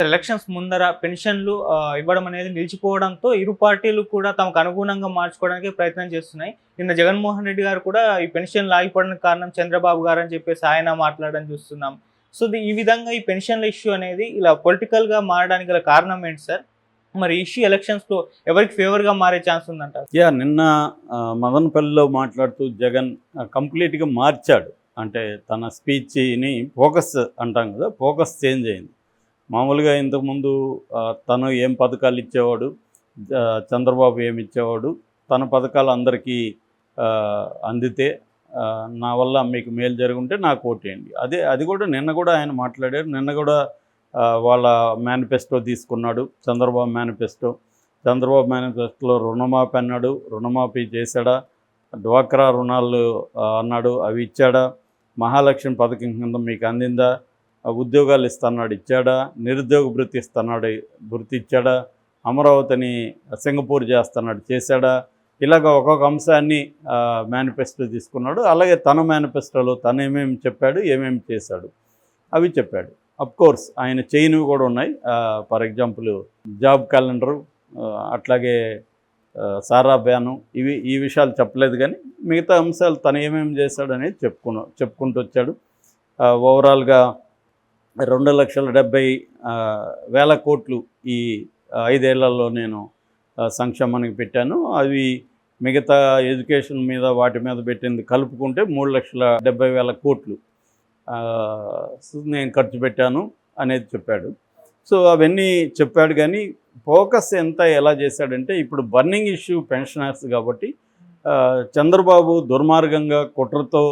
Sir elections ముందర పెన్షన్లు ఇవ్వడం అనేది నిలిచిపోవడంతో ఇరు పార్టీలు కూడా తమకు అనుగుణంగా మార్చుకోవడానికి ప్రయత్నం చేస్తున్నాయి. నిన్న జగన్మోహన్ రెడ్డి గారు కూడా ఈ పెన్షన్లు ఆగిపోవడానికి కారణం చంద్రబాబు గారు అని చెప్పేసి ఆయన మాట్లాడడం చూస్తున్నాం. సో ఈ విధంగా ఈ పెన్షన్ల ఇష్యూ అనేది ఇలా పొలిటికల్గా మారడానికి గల కారణం ఏంటి సార్? మరి ఇష్యూ ఎలక్షన్స్లో ఎవరికి ఫేవర్గా మారే ఛాన్స్ ఉందంటారు? నిన్న మదనపల్లిలో మాట్లాడుతూ జగన్ కంప్లీట్గా మార్చాడు. అంటే తన స్పీచ్ని ఫోకస్ అంటాం కదా, ఫోకస్ చేంజ్ అయింది. మామూలుగా ఇంతకుముందు తను ఏం పథకాలు ఇచ్చేవాడు, చంద్రబాబు ఏమి ఇచ్చేవాడు, తన పథకాలు అందరికీ అందితే నా వల్ల మీకు మేలు జరుగుంటే నాకు ఓటేయండి. అది కూడా నిన్న కూడా ఆయన మాట్లాడారు. నిన్న కూడా వాళ్ళ మేనిఫెస్టో తీసుకున్నాడు, చంద్రబాబు మేనిఫెస్టో. చంద్రబాబు మేనిఫెస్టోలో రుణమాఫీ అన్నాడు, రుణమాఫీ చేశాడా? డ్వాక్రా రుణాలు అన్నాడు, అవి ఇచ్చాడా? మహాలక్ష్మి పథకం కింద మీకు అందిందా? ఉద్యోగాలు ఇస్తున్నాడు, ఇచ్చాడా? నిరుద్యోగ భృతి ఇస్తున్నాడు, భృతి ఇచ్చాడా? అమరావతిని సింగపూర్ చేస్తున్నాడు, చేశాడా? ఇలాగ ఒక్కొక్క అంశాన్ని మేనిఫెస్టో తీసుకున్నాడు. అలాగే తన మేనిఫెస్టోలో తను ఏమేమి చెప్పాడు, ఏమేమి చేశాడు అవి చెప్పాడు. కోర్స్ ఆయన చేయనివి కూడా ఉన్నాయి. ఫర్ ఎగ్జాంపుల్ జాబ్ క్యాలెండరు, అట్లాగే సారా బ్యాను, ఈ విషయాలు చెప్పలేదు. కానీ మిగతా అంశాలు తను ఏమేమి చేశాడు అనేది చెప్పుకుంటూ వచ్చాడు. ఓవరాల్గా 2,70,000 కోట్లు ఈ 5 ఏళ్లలో నేను సంక్షేమానికి పెట్టాను. అవి మిగతా ఎడ్యుకేషన్ మీద వాటి మీద పెట్టింది కలుపుకుంటే 3,70,000 కోట్లు నేను ఖర్చు పెట్టాను అనేది చెప్పాడు. సో అవన్నీ చెప్పాడు. కానీ ఫోకస్ ఎలా చేశాడంటే, ఇప్పుడు బర్నింగ్ ఇష్యూ పెన్షనర్స్ కాబట్టి చంద్రబాబు దుర్మార్గంగా కుట్రతో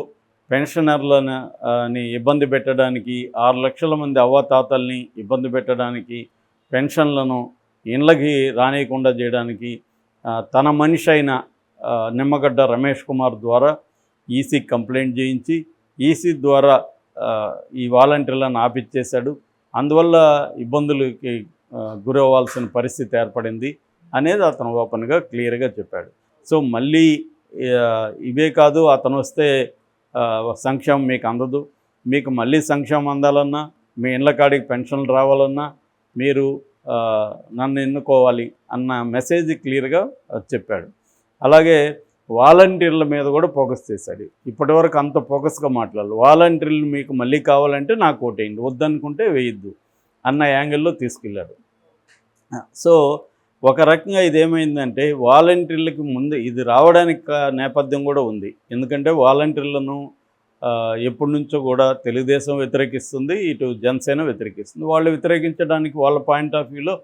పెన్షనర్లని ఇబ్బంది పెట్టడానికి, 6 లక్షల మంది అవ్వాతాతల్ని ఇబ్బంది పెట్టడానికి, పెన్షన్లను ఇండ్లకి రానియకుండా చేయడానికి తన మనిషి అయిన నిమ్మగడ్డ రమేష్ కుమార్ ద్వారా ఈసీకి కంప్లైంట్ చేయించి ఈసీ ద్వారా ఈ వాలంటీర్లను ఆపిచ్చేశాడు. అందువల్ల ఇబ్బందులకి గురవ్వాల్సిన పరిస్థితి ఏర్పడింది అనేది అతను ఓపెన్గా క్లియర్గా చెప్పాడు. సో మళ్ళీ ఇవే కాదు, అతను వస్తే సంక్షేమం మీకు అందదు, మీకు మళ్ళీ సంక్షేమం అందాలన్నా, మీ ఇళ్ళ కాడికి పెన్షన్లు రావాలన్నా మీరు నన్ను ఎన్నుకోవాలి అన్న మెసేజ్ క్లియర్గా చెప్పాడు. అలాగే వాలంటీర్ల మీద కూడా ఫోకస్ చేశాడు. ఇప్పటివరకు అంత ఫోకస్గా మాట్లాడాలి. వాలంటీర్లు మీకు మళ్ళీ కావాలంటే నాకు ఓటేయండి, వద్దనుకుంటే వేయద్దు అన్న యాంగిల్లో తీసుకెళ్ళాడు. సో ఒక రకంగా ఇదేమైందంటే వాలంటీర్లకి ముందు ఇది రావడానికి నేపథ్యం కూడా ఉంది. ఎందుకంటే వాలంటీర్లను ఎప్పటి నుంచో కూడా తెలుగుదేశం వ్యతిరేకిస్తుంది, ఇటు జనసేన వ్యతిరేకిస్తుంది. వాళ్ళు వ్యతిరేకించడానికి వాళ్ళ పాయింట్ ఆఫ్ వ్యూలో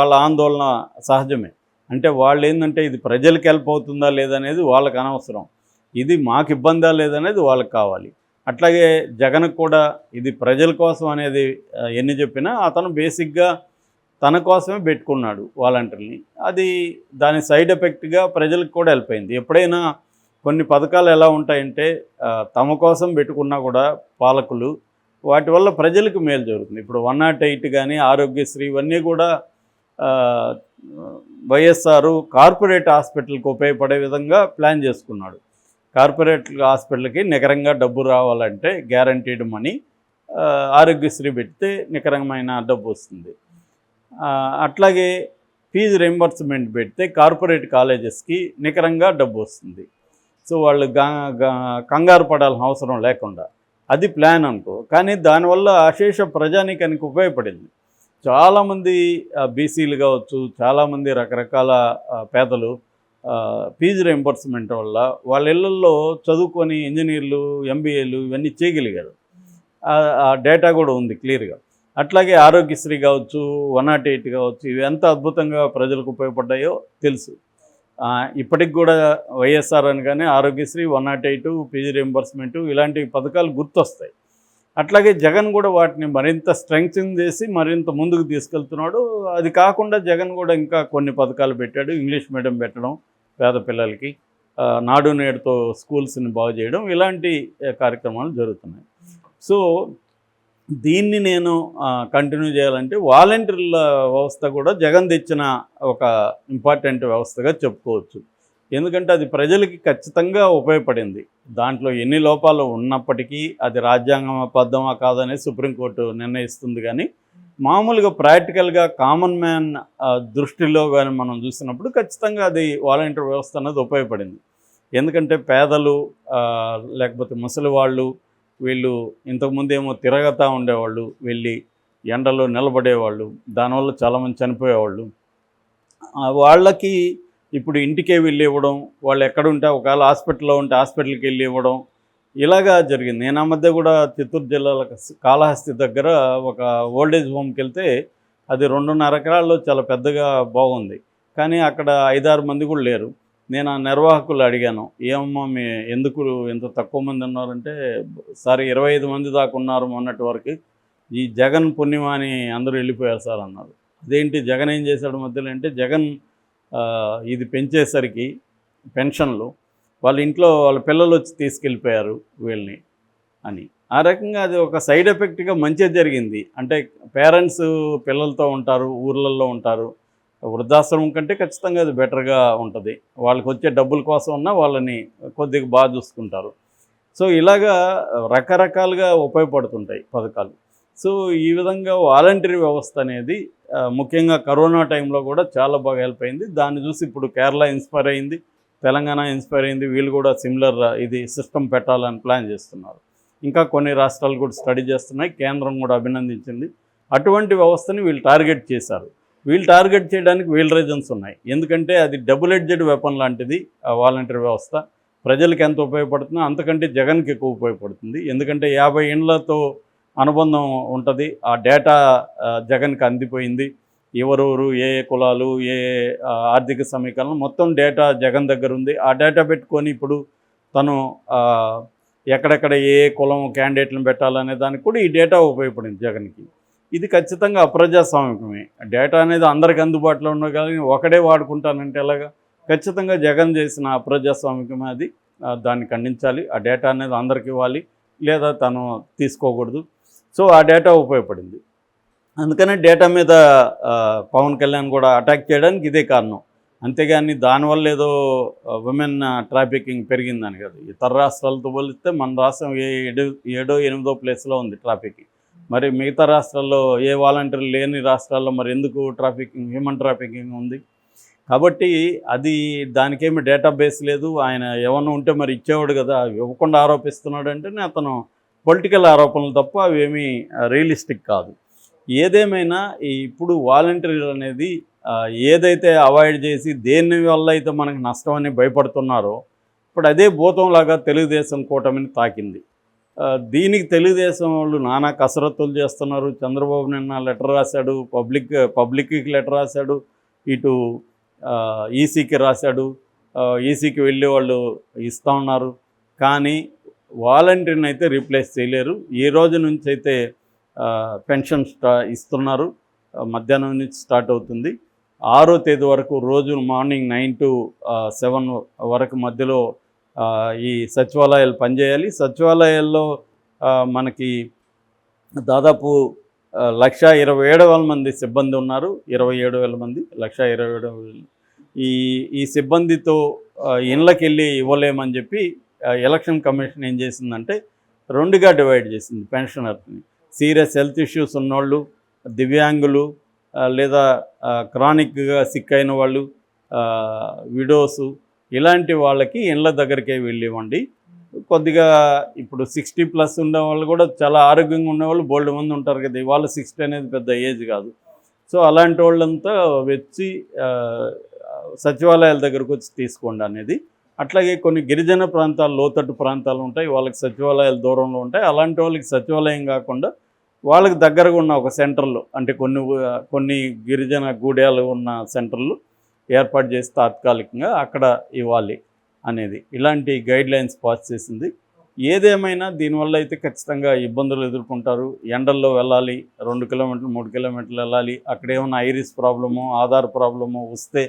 వాళ్ళ ఆందోళన సహజమే. అంటే వాళ్ళు ఏంటంటే ఇది ప్రజలకు హెల్ప్ అవుతుందా లేదనేది వాళ్ళకి అనవసరం, ఇది మాకు ఇబ్బందా లేదనేది వాళ్ళకి కావాలి. అట్లాగే జగన్కు కూడా ఇది ప్రజల కోసం అనేది ఎన్ని చెప్పినా అతను బేసిక్గా తన కోసమే పెట్టుకున్నాడు వాలంటీర్ని. అది దాని సైడ్ ఎఫెక్ట్గా ప్రజలకు కూడా హెల్ప్ అయింది. ఎప్పుడైనా కొన్ని పథకాలు ఎలా ఉంటాయంటే తమ కోసం పెట్టుకున్నా కూడా పాలకులు వాటి వల్ల ప్రజలకు మేలు జరుగుతుంది. ఇప్పుడు 108 కానీ ఆరోగ్యశ్రీ ఇవన్నీ కూడా వైఎస్ఆర్ కార్పొరేట్ హాస్పిటల్కి ఉపయోగపడే విధంగా ప్లాన్ చేసుకున్నాడు. కార్పొరేట్ హాస్పిటల్కి నికరంగా డబ్బు రావాలంటే గ్యారంటీడ్ మనీ, ఆరోగ్యశ్రీ పెడితే నికరమైన డబ్బు వస్తుంది. అట్లాగే ఫీజు రింబర్స్మెంట్ పెడితే కార్పొరేట్ కాలేజెస్కి నికరంగా డబ్బు వస్తుంది. సో వాళ్ళు కంగారు పడాల్సిన అవసరం లేకుండా అది ప్లాన్ అనుకో. కానీ దానివల్ల అశేష ప్రజానీకానికి ఉపయోగపడింది. చాలామంది బీసీలు కావచ్చు, చాలామంది రకరకాల పేదలు ఫీజు రింబర్స్మెంట్ వల్ల వాళ్ళ ఇళ్లలో చదువుకొని ఇంజనీర్లు, ఎంబీఏలు ఇవన్నీ చేయగలిగారు. ఆ డేటా కూడా ఉంది క్లియర్గా. అట్లాగే ఆరోగ్యశ్రీ కావచ్చు, 108 కావచ్చు, ఇవి ఎంత అద్భుతంగా ప్రజలకు ఉపయోగపడ్డాయో తెలుసు. ఇప్పటికి కూడా వైఎస్ఆర్ అనగానే ఆరోగ్యశ్రీ, 108, ఫీజు రింబర్స్మెంటు ఇలాంటి పథకాలు గుర్తొస్తాయి. అట్లాగే జగన్ కూడా వాటిని మరింత స్ట్రెంగ్తన్ చేసి మరింత ముందుకు తీసుకెళ్తున్నాడు. అది కాకుండా జగన్ కూడా ఇంకా కొన్ని పథకాలు పెట్టాడు. ఇంగ్లీష్ మీడియం పెట్టడం పేద పిల్లలకి, నాడు నేడుతో స్కూల్స్ని బాగు చేయడం, ఇలాంటి కార్యక్రమాలు జరుగుతున్నాయి. సో దీన్ని నేను కంటిన్యూ చేయాలంటే వాలంటీర్ల వ్యవస్థ కూడా జగన్ తెచ్చిన ఒక ఇంపార్టెంట్ వ్యవస్థగా చెప్పుకోవచ్చు. ఎందుకంటే అది ప్రజలకి ఖచ్చితంగా ఉపయోగపడింది. దాంట్లో ఎన్ని లోపాలు ఉన్నప్పటికీ అది రాజ్యాంగబద్ధమా కాదనేది సుప్రీంకోర్టు నిర్ణయిస్తుంది. కానీ మామూలుగా ప్రాక్టికల్గా కామన్ మ్యాన్ దృష్టిలో కానీ మనం చూసినప్పుడు ఖచ్చితంగా అది వాలంటీర్ వ్యవస్థ అనేది ఉపయోగపడింది. ఎందుకంటే పేదలు లేకపోతే ముసలి వాళ్ళు వీళ్ళు ఇంతకుముందేమో తిరగతా ఉండేవాళ్ళు, వెళ్ళి ఎండలో నిలబడేవాళ్ళు, దానివల్ల చాలామంది చనిపోయేవాళ్ళు. వాళ్ళకి ఇప్పుడు ఇంటికే వెళ్ళి ఇవ్వడం, వాళ్ళు ఎక్కడుంటే ఒకవేళ హాస్పిటల్లో ఉంటే హాస్పిటల్కి వెళ్ళి ఇవ్వడం, ఇలాగా జరిగింది. నేను ఆ మధ్య కూడా చిత్తూరు జిల్లాలో కాళహస్తి దగ్గర ఒక ఓల్డేజ్ హోమ్కి వెళ్తే అది 2.5 ఎకరాల్లో చాలా పెద్దగా బాగుంది. కానీ అక్కడ 5-6 మంది కూడా లేరు. నేను ఆ నిర్వాహకులు అడిగాను, ఏమమ్మా మీ ఎందుకు ఇంత తక్కువ మంది ఉన్నారంటే, సార్ 25 మంది దాకా ఉన్నారు మొన్నటి వరకు, ఈ జగన్ పుణ్యమా అని అందరూ వెళ్ళిపోయారు సార్ అన్నారు. అదేంటి జగన్ ఏం చేశాడు మధ్యలో అంటే, జగన్ ఇది పెంచేసరికి పెన్షన్లు వాళ్ళ ఇంట్లో వాళ్ళ పిల్లలు వచ్చి తీసుకెళ్ళిపోయారు వీళ్ళని అని. ఆ రకంగా అది ఒక సైడ్ ఎఫెక్ట్గా మంచిగా జరిగింది. అంటే పేరెంట్స్ పిల్లలతో ఉంటారు, ఊర్లలో ఉంటారు. వృద్ధాశ్రమం కంటే ఖచ్చితంగా అది బెటర్గా ఉంటుంది. వాళ్ళకి వచ్చే డబ్బుల కోసం ఉన్నా వాళ్ళని కొద్దిగా బాగా చూసుకుంటారు. సో ఇలాగా రకరకాలుగా ఉపయోగపడుతుంటాయి పథకాలు. సో ఈ విధంగా వాలంటరీ వ్యవస్థ అనేది ముఖ్యంగా కరోనా టైంలో కూడా చాలా బాగా హెల్ప్ అయింది. దాన్ని చూసి ఇప్పుడు కేరళ ఇన్స్పైర్ అయింది, తెలంగాణ ఇన్స్పైర్ అయింది. వీళ్ళు కూడా సిమిలర్ ఇది సిస్టమ్ పెట్టాలని ప్లాన్ చేస్తున్నారు. ఇంకా కొన్ని రాష్ట్రాలు కూడా స్టడీ చేస్తున్నాయి. కేంద్రం కూడా అభినందించింది. అటువంటి వ్యవస్థని వీళ్ళు టార్గెట్ చేశారు. వీళ్ళు టార్గెట్ చేయడానికి వీళ్ళ రీజన్స్ ఉన్నాయి. ఎందుకంటే అది డబుల్ ఎడ్జెడ్ వెపన్ లాంటిది వాలంటరీ వ్యవస్థ. ప్రజలకు ఎంత ఉపయోగపడుతుందో అంతకంటే జగన్కి ఎక్కువ ఉపయోగపడుతుంది. ఎందుకంటే 50 ఏళ్లతో అనుబంధం ఉంటుంది. ఆ డేటా జగన్కి అందిపోయింది. ఎవరెవరు, ఏ ఏ కులాలు, ఏ ఆర్థిక సమీకరణలు మొత్తం డేటా జగన్ దగ్గర ఉంది. ఆ డేటా పెట్టుకొని ఇప్పుడు తను ఎక్కడెక్కడ ఏ కులం క్యాండిడేట్లను పెట్టాలనే దానికి కూడా ఈ డేటా ఉపయోగపడింది జగన్కి. ఇది ఖచ్చితంగా అప్రజాస్వామికమే. డేటా అనేది అందరికి అందుబాటులో ఉన్న కానీ ఒకడే వాడుకుంటానంటే ఎలాగా? ఖచ్చితంగా జగన్ చేసిన అప్రజాస్వామికమే అది. దాన్ని ఖండించాలి. ఆ డేటా అనేది అందరికి ఇవ్వాలి, లేదా తను తీసుకోకూడదు. సో ఆ డేటా ఉపయోగపడింది. అందుకనే డేటా మీద పవన్ కళ్యాణ్ కూడా అటాక్ చేయడానికి ఇదే కారణం. అంతేగాని దానివల్ల ఏదో విమెన్ ట్రాఫికింగ్ పెరిగిందని కాదు. ఇతర రాష్ట్రాలతో పోలిస్తే మన రాష్ట్రం 7వ 8వ ప్లేస్లో ఉంది ట్రాఫికింగ్. మరి మిగతా రాష్ట్రాల్లో ఏ వాలంటీర్లు లేని రాష్ట్రాల్లో మరి ఎందుకు ట్రాఫికింగ్, హ్యూమన్ ట్రాఫికింగ్ ఉంది? కాబట్టి అది దానికేమి డేటాబేస్ లేదు. ఆయన ఏమన్నా ఉంటే మరి ఇచ్చేవాడు కదా, ఇవ్వకుండా ఆరోపిస్తున్నాడు అంటేనే అతను పొలిటికల్ ఆరోపణలు తప్ప అవేమీ రియలిస్టిక్ కాదు. ఏదేమైనా ఇప్పుడు వాలంటీర్ అనేది ఏదైతే అవాయిడ్ చేసి దేని వల్ల అయితే మనకు నష్టం అని భయపడుతున్నారో, ఇప్పుడు అదే భూతంలాగా తెలుగుదేశం కూటమిని తాకింది. దీనికి తెలుగుదేశం వాళ్ళు నానా కసరత్తులు చేస్తున్నారు. చంద్రబాబు నిన్న లెటర్ రాశాడు, పబ్లిక్కి లెటర్ రాశాడు, ఇటు ఈసీకి రాశాడు. ఈసీకి వెళ్ళే వాళ్ళు ఇస్తూ ఉన్నారు. కానీ వాలంటీర్ని అయితే రీప్లేస్ చేయలేరు. ఈ రోజు నుంచి అయితే పెన్షన్ ఇస్తున్నారు. మధ్యాహ్నం నుంచి స్టార్ట్ అవుతుంది. 6వ తేదీ వరకు రోజు మార్నింగ్ 9 to 7 వరకు మధ్యలో ఈ సచివాలయాలు పనిచేయాలి. సచివాలయాల్లో మనకి దాదాపు 1,27,000 మంది సిబ్బంది ఉన్నారు. 27,000 మంది, 1,27,000. ఈ సిబ్బందితో ఇళ్ళకి వెళ్ళి ఇవ్వలేమని చెప్పి ఎలక్షన్ కమిషన్ ఏం చేసిందంటే 2గా డివైడ్ చేసింది పెన్షనర్ని. సీరియస్ హెల్త్ ఇష్యూస్ ఉన్నవాళ్ళు, దివ్యాంగులు, లేదా క్రానిక్గా సిక్ అయిన వాళ్ళు, విడోసు, ఇలాంటి వాళ్ళకి ఇళ్ళ దగ్గరికే వెళ్ళి ఇవ్వండి. కొద్దిగా ఇప్పుడు 60+ ఉండే వాళ్ళు కూడా చాలా ఆరోగ్యంగా ఉండేవాళ్ళు బోల్డ్ మంది ఉంటారు కదా. ఇవాళ 60 అనేది పెద్ద ఏజ్ కాదు. సో అలాంటి వాళ్ళంతా వచ్చి సచివాలయాల దగ్గరకు వచ్చి తీసుకోండి అనేది. అట్లాగే కొన్ని గిరిజన ప్రాంతాలు, లోతట్టు ప్రాంతాలు ఉంటాయి, వాళ్ళకి సచివాలయాలు దూరంలో ఉంటాయి. అలాంటి వాళ్ళకి సచివాలయం కాకుండా వాళ్ళకి దగ్గరగా ఉన్న ఒక సెంటర్లు, అంటే కొన్ని గిరిజన గూడెలు ఉన్న సెంటర్లు ఏర్పాటు చేసి తాత్కాలికంగా అక్కడ ఇవ్వాలి అనేది ఇలాంటి గైడ్లైన్స్ పాస్ చేసింది. ఏదేమైనా దీనివల్ల అయితే ఖచ్చితంగా ఇబ్బందులు ఎదుర్కొంటారు. ఎండల్లో వెళ్ళాలి, 2 కిలోమీటర్లు 3 కిలోమీటర్లు వెళ్ళాలి. అక్కడ ఏమైనా ఐరిస్ ప్రాబ్లము, ఆధార్ ప్రాబ్లము వస్తే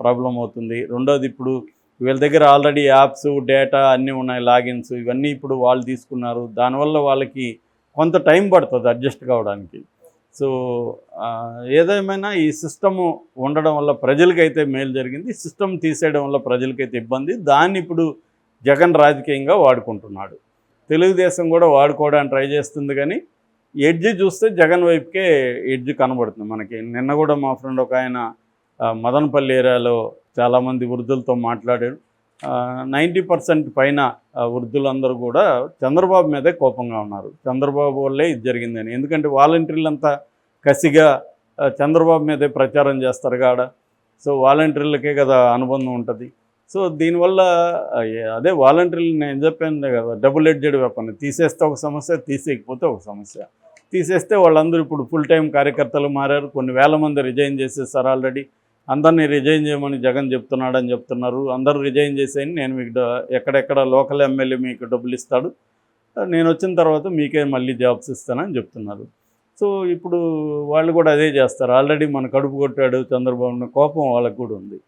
ప్రాబ్లం అవుతుంది. రెండోది, ఇప్పుడు వీళ్ళ దగ్గర ఆల్రెడీ యాప్స్, డేటా అన్నీ ఉన్నాయి, లాగిన్స్ ఇవన్నీ ఇప్పుడు వాళ్ళు తీసుకున్నారు. దానివల్ల వాళ్ళకి కొంత టైం పడుతుంది అడ్జస్ట్ కావడానికి. సో ఏదేమైనా ఈ సిస్టము ఉండడం వల్ల ప్రజలకైతే మేలు జరిగింది. సిస్టమ్ తీసేయడం వల్ల ప్రజలకైతే ఇబ్బంది. దాన్ని ఇప్పుడు జగన్ రాజకీయంగా వాడుకుంటున్నాడు. తెలుగుదేశం కూడా వాడుకోవడానికి ట్రై చేస్తుంది, కానీ ఎడ్జ్ చూస్తే జగన్ వైపుకే ఎడ్జ్ కనబడుతుంది మనకి. నిన్న కూడా మా ఫ్రెండ్ ఒక ఆయన మదనపల్లి ఏరియాలో చాలామంది వృద్ధులతో మాట్లాడాడు. 90% పైన వృద్ధులందరూ కూడా చంద్రబాబు మీదే కోపంగా ఉన్నారు. చంద్రబాబు వల్లే ఇది జరిగిందని. ఎందుకంటే వాలంటీర్లంతా కసిగా చంద్రబాబు మీదే ప్రచారం చేస్తారు కాడ. సో వాలంటీర్లకే కదా అనుబంధం ఉంటుంది. సో దీనివల్ల అదే వాలంటీర్లు నేను చెప్పాను కదా, డబుల్ ఎడ్జెడ్ వెపన్. తీసేస్తే ఒక సమస్య, తీసేయకపోతే ఒక సమస్య. తీసేస్తే వాళ్ళందరూ ఇప్పుడు ఫుల్ టైం కార్యకర్తలు మారారు. కొన్ని వేల మంది రిజైన్ చేసేస్తారు ఆల్రెడీ. అందరినీ రిజైన్ చేయమని జగన్ చెప్తున్నాడని చెప్తున్నారు. అందరూ రిజైన్ చేసేయండి, నేను మీకు ఎక్కడెక్కడ లోకల్ ఎమ్మెల్యే మీకు డబ్బులు ఇస్తాడు, నేను వచ్చిన తర్వాత మీకే మళ్ళీ జాబ్స్ ఇస్తానని చెప్తున్నారు. సో ఇప్పుడు వాళ్ళు కూడా అదే చేస్తారు. ఆల్రెడీ మన కడుపు కొట్టాడు చంద్రబాబుని కోపం వాళ్ళకు కూడా ఉంది.